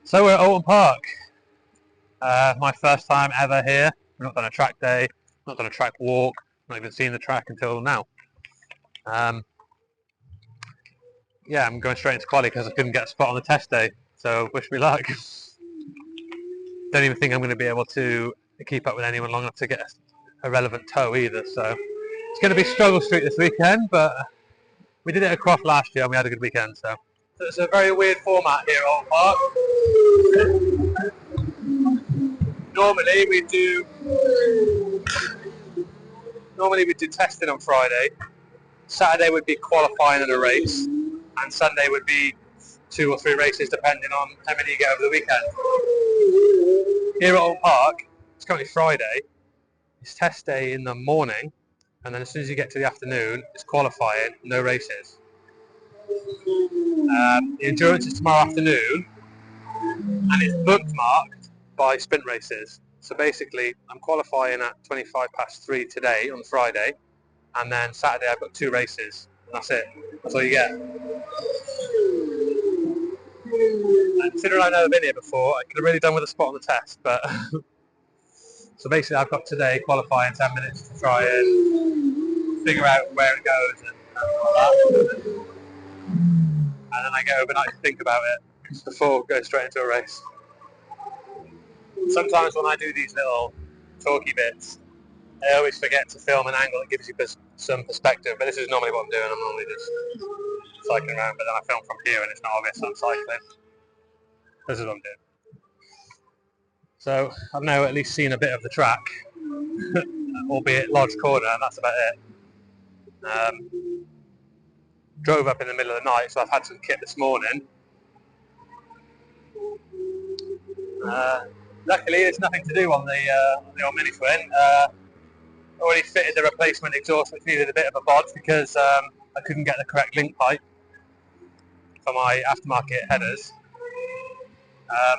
So we're at Oulton Park. My first time ever here. I've not done a track day, not done a track walk, not even seen the track until now. Yeah, I'm going straight into quali because I couldn't get a spot on the test day. So wish me luck. Don't even think I'm going to be able to keep up with anyone long enough to get a relevant toe either. So it's going to be struggle street this weekend, but we did it at Croft last year and we had a good weekend. So it's a very weird format here at Oulton Park. Normally we do testing on Friday. Saturday would be qualifying in a race, and Sunday would be 2 or 3 races depending on how many you get over the weekend. Here at Oulton Park, it's currently Friday. It's test day in the morning, and then as soon as you get to the afternoon, it's qualifying, no races. The endurance is tomorrow afternoon, and it's bookmarked by sprint races. So basically, I'm qualifying at 3:25 today on Friday, and then Saturday I've got 2 races, and that's it. That's all you get. And considering I've never been here before, I could have really done with a spot on the test, but so basically I've got today qualifying 10 minutes to try and figure out where it goes and all that. And then I get overnight to think about it before going straight into a race. Sometimes when I do these little talky bits, I always forget to film an angle that gives you some perspective, but this is normally what I'm doing. I'm normally just cycling around, but then I film from here and it's not obvious I'm cycling. This is what I'm doing. So I've now at least seen a bit of the track, albeit Lodge Corner, and that's about it. Drove up in the middle of the night, so I've had some kit this morning. Luckily, there's nothing to do on the old mini twin. Already fitted the replacement exhaust, which needed a bit of a bod because I couldn't get the correct link pipe for my aftermarket headers.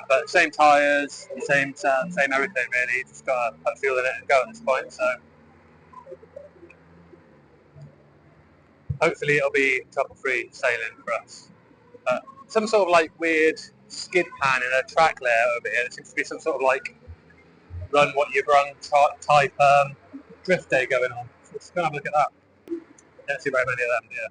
But same tyres, same everything really. Just got to put fuel in it and go at this point. So hopefully it'll be trouble-free sailing for us. Some sort of like weird skid pan in a track layout over here. There seems to be some sort of like run what you've run type drift day going on. So let's go and have a look at that. Don't see very many of them here.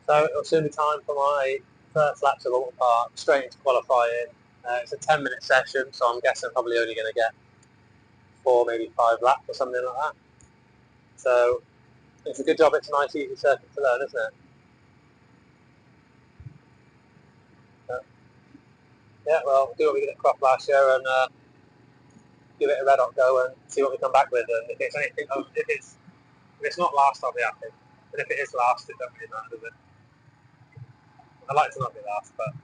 So it'll soon be time for my first laps of Oulton Park, straight into qualifying. It's a 10-minute session, so I'm guessing I'm probably only going to get 4, maybe 5 laps or something like that. So it's a good job it's a nice easy circuit to learn, isn't it? Yeah, well, do what we did at Croft last year and give it a red hot go and see what we come back with. And if it's anything, if it's not last, I'll be happy. And if it is last, it doesn't really matter, does it? I'd like to not be last, but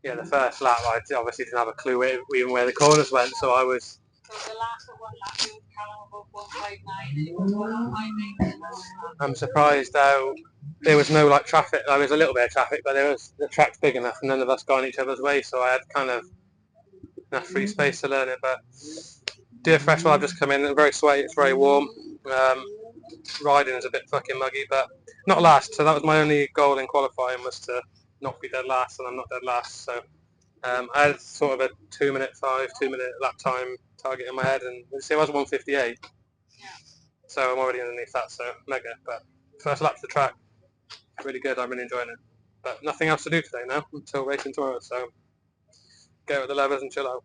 Yeah, the first lap I obviously didn't have a clue even where the corners went, so I was... So the last one lap you Callum above 159 and it was 159. I'm surprised how there was no like traffic. There was a little bit of traffic, but the track's big enough and none of us got in each other's way, so I had kind of enough free space to learn it. But Deer Fresh, I've just come in, it's very sweaty, it's very warm. Riding is a bit fucking muggy, but not last, so that was my only goal in qualifying, was to not be dead last, and I'm not dead last. So I had sort of a 2-minute lap time target in my head, and see, I was 158, so I'm already underneath that, so mega. But first lap to the track, really good, I'm really enjoying it. But nothing else to do today now until racing tomorrow, so go with the levers and chill out.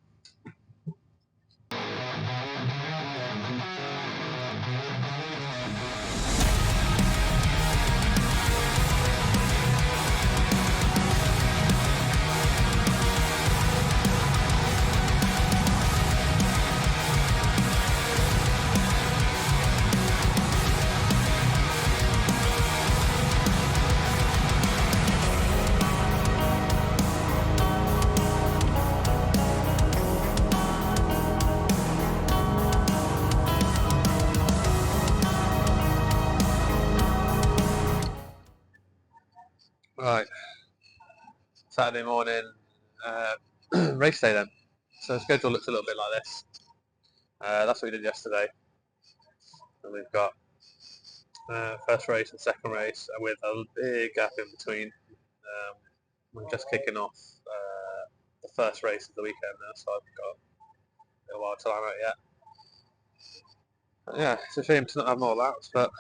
Right, Saturday morning, race day then. So the schedule looks a little bit like this. That's what we did yesterday. And we've got first race and second race with a big gap in between. We're just kicking off the first race of the weekend now, so I've got a little while till I'm out yet. But yeah, it's a shame to not have more laps, but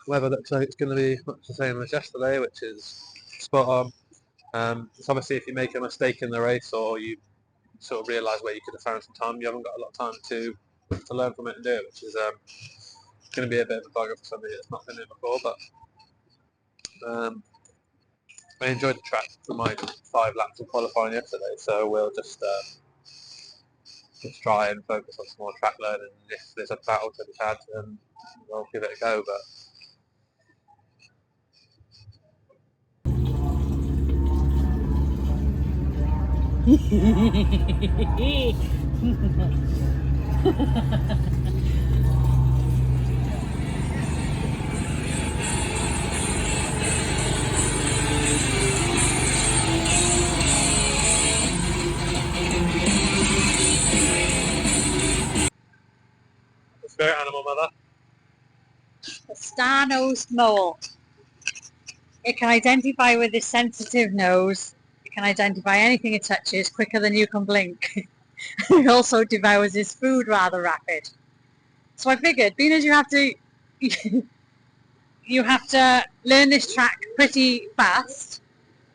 weather looks like it's going to be much the same as yesterday, which is spot on. It's obviously if you make a mistake in the race or you sort of realise where you could have found some time, you haven't got a lot of time to learn from it and do it, which is going to be a bit of a bugger for somebody that's not been there before. But I enjoyed the track for my 5 laps of qualifying yesterday, so we'll just try and focus on some more track learning. If there's a battle to be had, then we'll give it a go. But spirit animal, mother. A star-nosed mole. It can identify with its sensitive nose. It can identify anything it touches quicker than you can blink. It also devours its food rather rapid. So I figured, being as you have to learn this track pretty fast,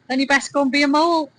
then you best go and be a mole.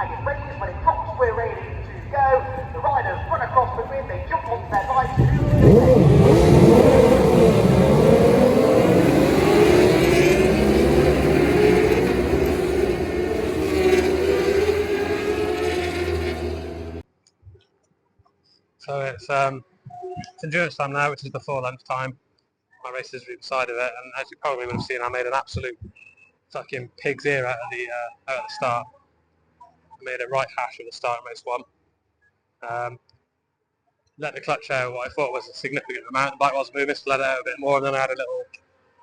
flag is raised. When it drops, we're ready to go. The riders run across the grid, they jump onto their bikes. So it's endurance time now, which is before lunchtime. My race is either side of it, and as you probably would have seen, I made an absolute fucking pig's ear out of the start. I made a right hash at the start of race one. Let the clutch out what I thought was a significant amount. The bike was moving, so let it out a bit more, and then I had a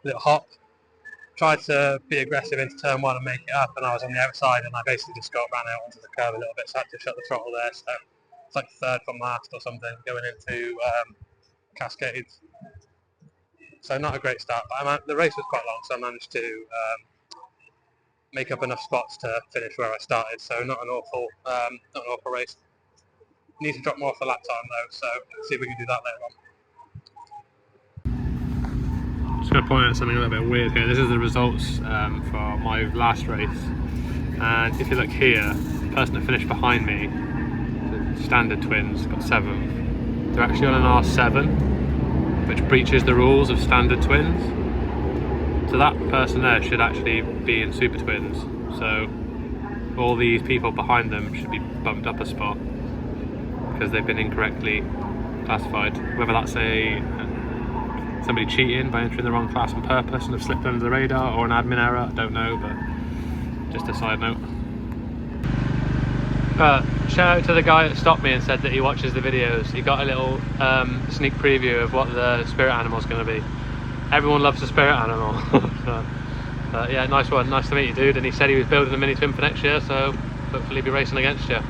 little hop. Tried to be aggressive into turn one and make it up, and I was on the outside, and I basically just ran out onto the curb a little bit, so I had to shut the throttle there. So it's like third from last or something going into Cascades. So not a great start, but the race was quite long, so I managed to make up enough spots to finish where I started. So not an awful race. Need to drop more for lap time though, so let's see if we can do that later on. Just going to point out something a little bit weird here. This is the results for my last race, and if you look here, the person that finished behind me, the Standard Twins, got 7th. They're actually on an R7, which breaches the rules of Standard Twins. So that person there should actually be in Super Twins. So all these people behind them should be bumped up a spot because they've been incorrectly classified. Whether that's somebody cheating by entering the wrong class on purpose and have slipped under the radar, or an admin error, I don't know, but just a side note. Shout out to the guy that stopped me and said that he watches the videos. He got a little sneak preview of what the spirit animal is going to be. Everyone loves the spirit animal. So, yeah, nice one. Nice to meet you, dude. And he said he was building a mini twin for next year, so hopefully he'll be racing against you.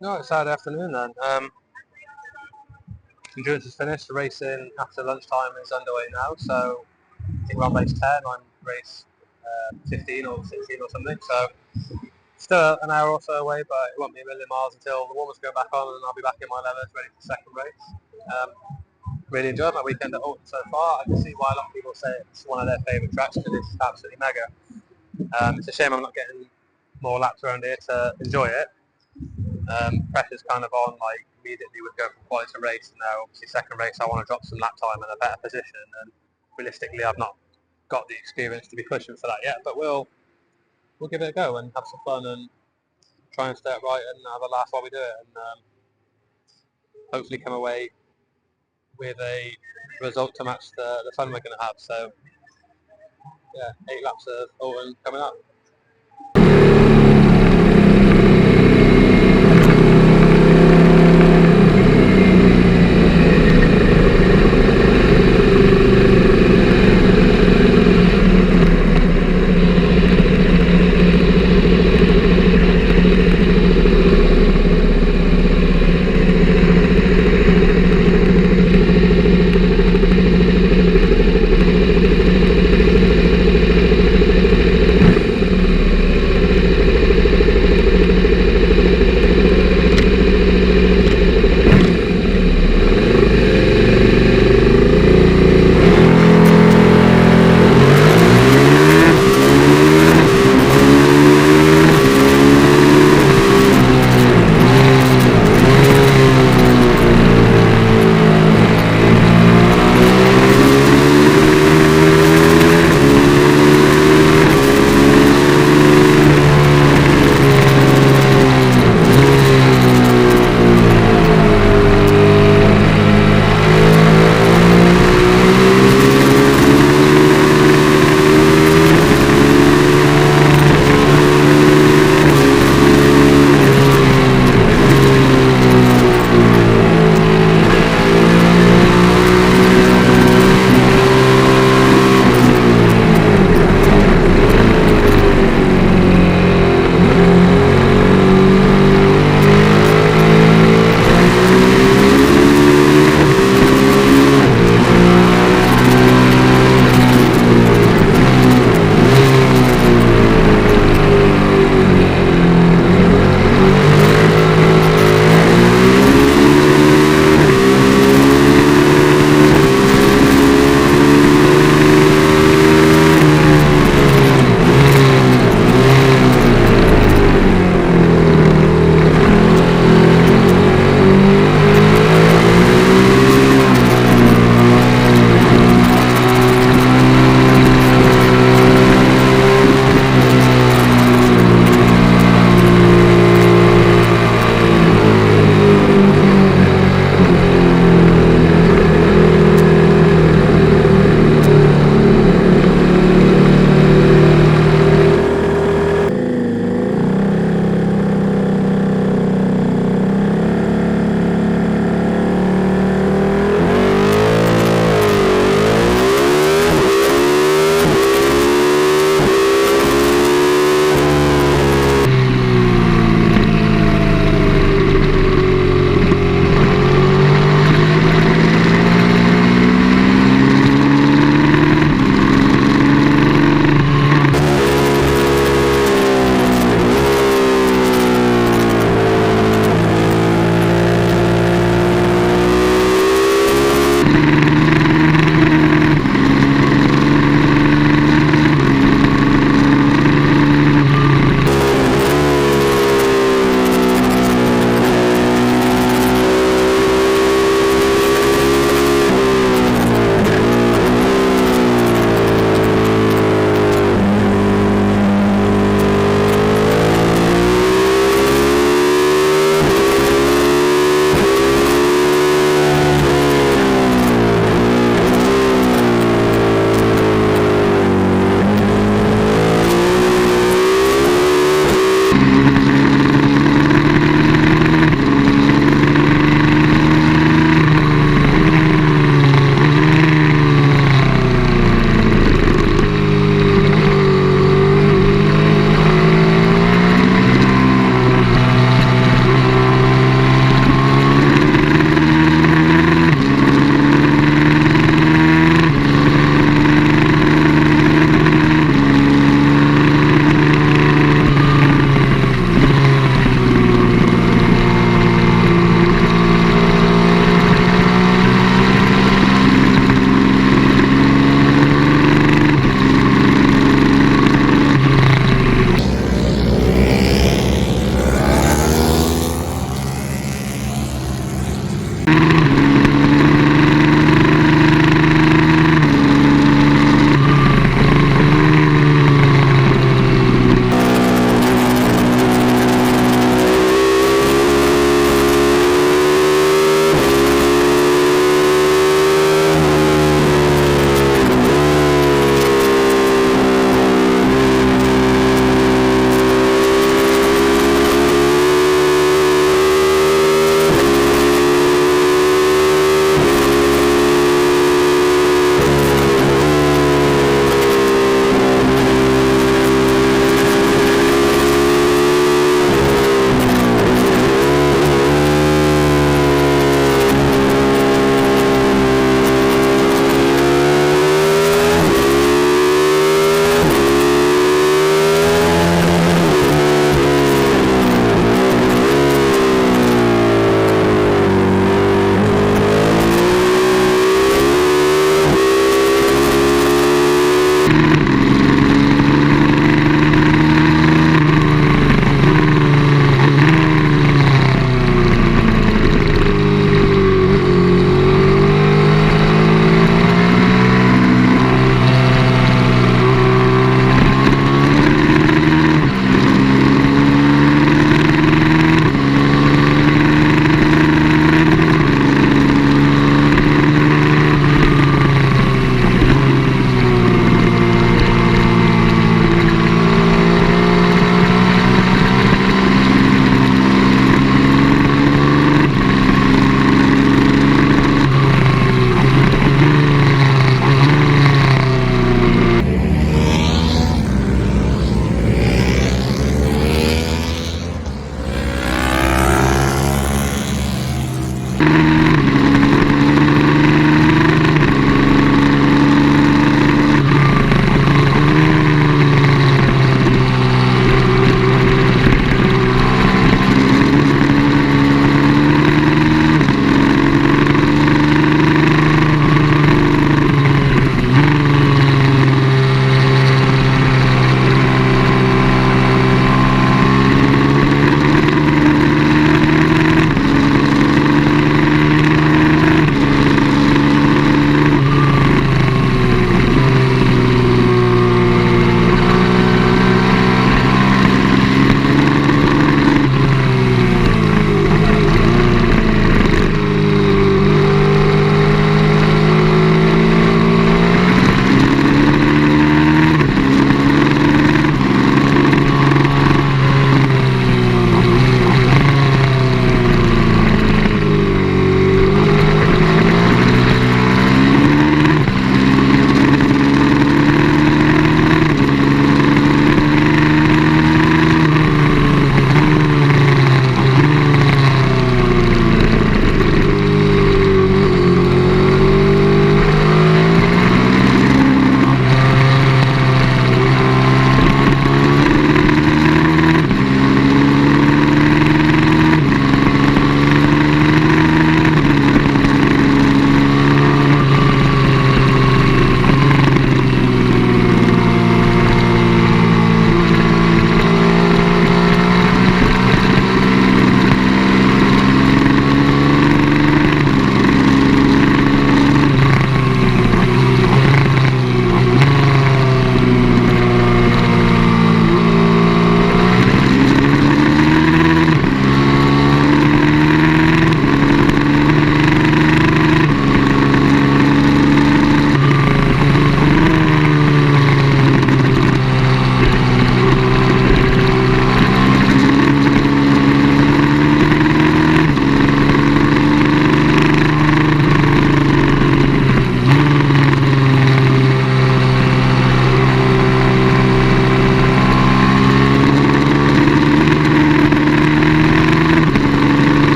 No, it's Saturday afternoon then. Endurance is finished. The racing after lunchtime is underway now. So I think we're on race 10. I'm race 15 or 16 or something. So still an hour or so away, but it won't be a million miles until the warmers go back on, and I'll be back in my levers ready for the second race. Really enjoyed my weekend at Oulton so far. I can see why a lot of people say it's one of their favourite tracks because it's absolutely mega. It's a shame I'm not getting more laps around here to enjoy it. Pressure's kind of on, like immediately would go from quali to race, and now obviously second race I want to drop some lap time in a better position, and realistically I've not got the experience to be pushing for that yet, but we'll give it a go and have some fun and try and stay it right and have a laugh while we do it, and hopefully come away with a result to match the fun we're going to have. So yeah, 8 laps of Oulton coming up.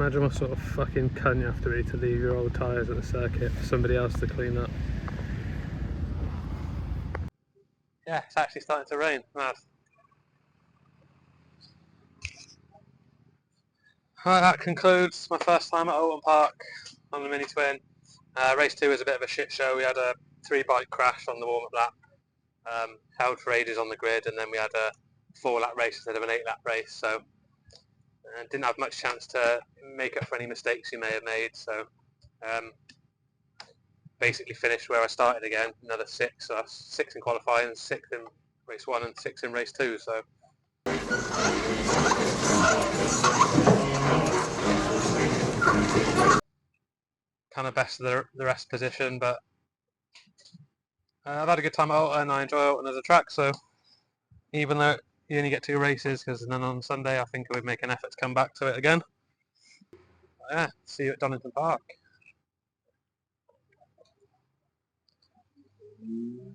Imagine what sort of fucking cunt you have to be to leave your old tyres at the circuit for somebody else to clean up. Yeah, it's actually starting to rain. Mad. Right, that concludes my first time at Oulton Park on the Mini Twin. Race 2 was a bit of a shit show. We had a 3-bike crash on the warm-up lap. Held for ages on the grid, and then we had a 4-lap race instead of an 8-lap race, so didn't have much chance to make up for any mistakes we may have made, so basically finished where I started again, another 6, so 6 in qualifying, 6 in race 1 and 6 in race 2, so kind of best of the rest position, but I've had a good time at Oulton. I enjoy Oulton as a track, so even though you only get 2 races, because then on Sunday I think I would make an effort to come back to it again. But yeah, see you at Oulton Park.